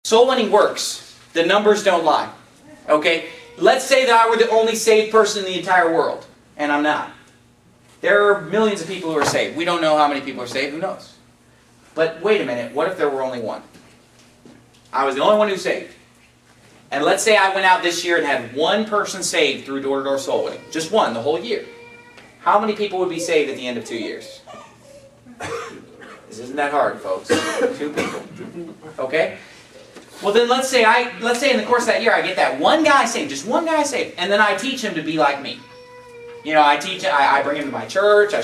Soul winning works. The numbers don't lie. Okay? Let's say that I were the only saved person in the entire world. And I'm not. There are millions of people who are saved. We don't know how many people are saved. Who knows? But wait a minute. What if there were only one? I was the only one who saved. And let's say I went out this year and had one person saved through door-to-door soul winning. Just one, the whole year. How many people would be saved at the end of 2 years? This isn't that hard, folks. 2 people. Okay? Well then let's say in the course of that year I get that one guy saved, just one guy saved, and then I teach him to be like me. You know, I bring him to my church, I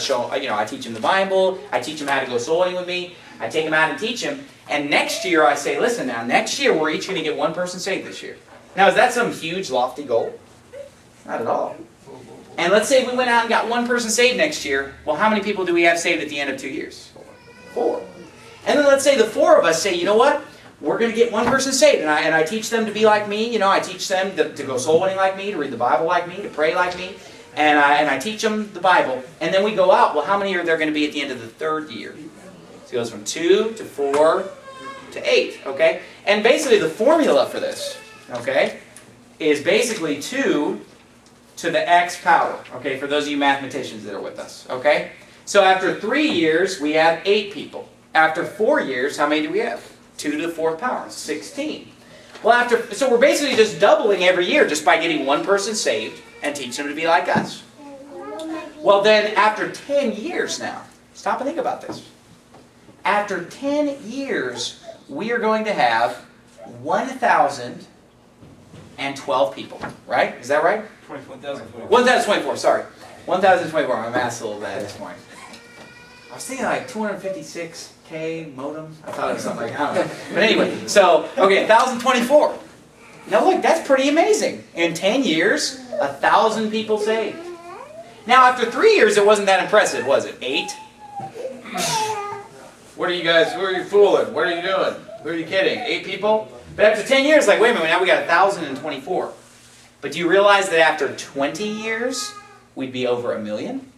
teach him the Bible, I teach him how to go soul winning with me, I take him out and teach him, and next year I say, listen now, next year we're each going to get one person saved this year. Now is that some huge lofty goal? Not at all. And let's say we went out and got one person saved next year, well how many people do we have saved at the end of 2 years? 4. And then let's say the 4 of us say, you know what? We're going to get one person saved, and I teach them to be like me. You know, I teach them to go soul winning like me, to read the Bible like me, to pray like me, and I teach them the Bible. And then we go out. Well, how many are there going to be at the end of the 3rd year? So it goes from 2 to 4 to 8. Okay, and basically the formula for this, okay, is basically 2 to the x power. Okay, for those of you mathematicians that are with us. Okay, so after 3 years we have 8 people. After 4 years, how many do we have? 2 to the 4th power, 16. Well, so we're basically just doubling every year just by getting one person saved and teaching them to be like us. Well then, after 10 years now, stop and think about this. After 10 years, we are going to have 1,012 people, right? Is that right? 1,024. 1,024, sorry. 1,024, my math's a little bad this morning. I was thinking like 256K modem. I thought it was something like that. I don't know. But anyway, so, okay, 1,024. Now look, that's pretty amazing. In 10 years, 1,000 people saved. Now after 3 years, it wasn't that impressive, was it? 8? What are you guys, who are you fooling? What are you doing? Who are you kidding? 8 people? But after 10 years, like, wait a minute, now we got 1,024. But do you realize that after 20 years, we'd be over 1 million?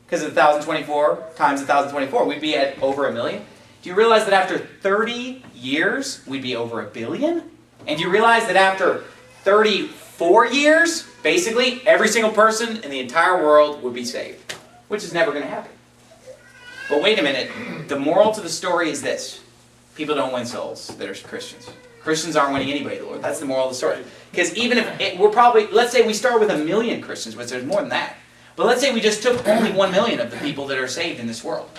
Because of 1,024 times 1,024, we'd be at over 1 million. Do you realize that after 30 years, we'd be over 1 billion? And do you realize that after 34 years, basically, every single person in the entire world would be saved? Which is never going to happen. But wait a minute, the moral to the story is this. People don't win souls that are Christians. Christians aren't winning anybody to the Lord. That's the moral of the story. Because even if let's say we start with 1 million Christians, which there's more than that. But let's say we just took only 1 million of the people that are saved in this world.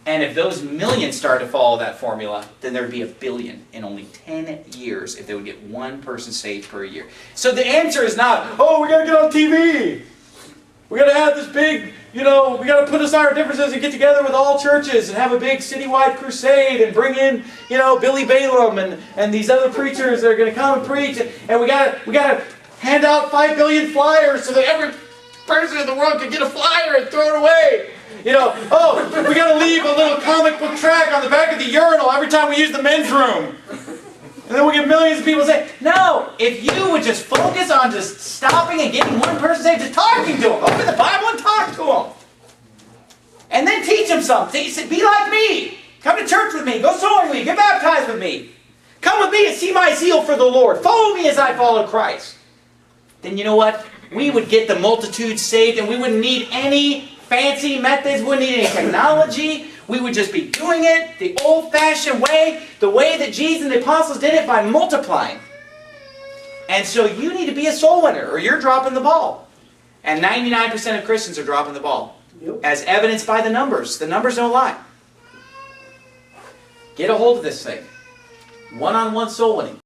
And if those millions start to follow that formula, then there would be 1 billion in only 10 years if they would get one person saved per year. So the answer is not, oh, we got to get on TV. We got to have this big, we got to put aside our differences and get together with all churches and have a big citywide crusade and bring in, Billy Balaam and these other preachers that are going to come and preach. And we got to hand out 5 billion flyers so that every person in the world can get a flyer and throw it away. We got to leave a little comic book track on the back of the urinal every time we use the men's room. And then we'll get millions of people saying, no, if you would just focus on just stopping and getting one person saved, just talking to them. Open the Bible and talk to them. And then teach them something. Be like me. Come to church with me. Go sowing with me. Get baptized with me. Come with me and see my zeal for the Lord. Follow me as I follow Christ. Then you know what? We would get the multitude saved and we wouldn't need any fancy methods. We wouldn't need any technology. We would just be doing it the old-fashioned way, the way that Jesus and the apostles did it, by multiplying. And so you need to be a soul winner or you're dropping the ball. And 99% of Christians are dropping the ball. Yep. As evidenced by the numbers. The numbers don't lie. Get a hold of this thing. One-on-one soul winning.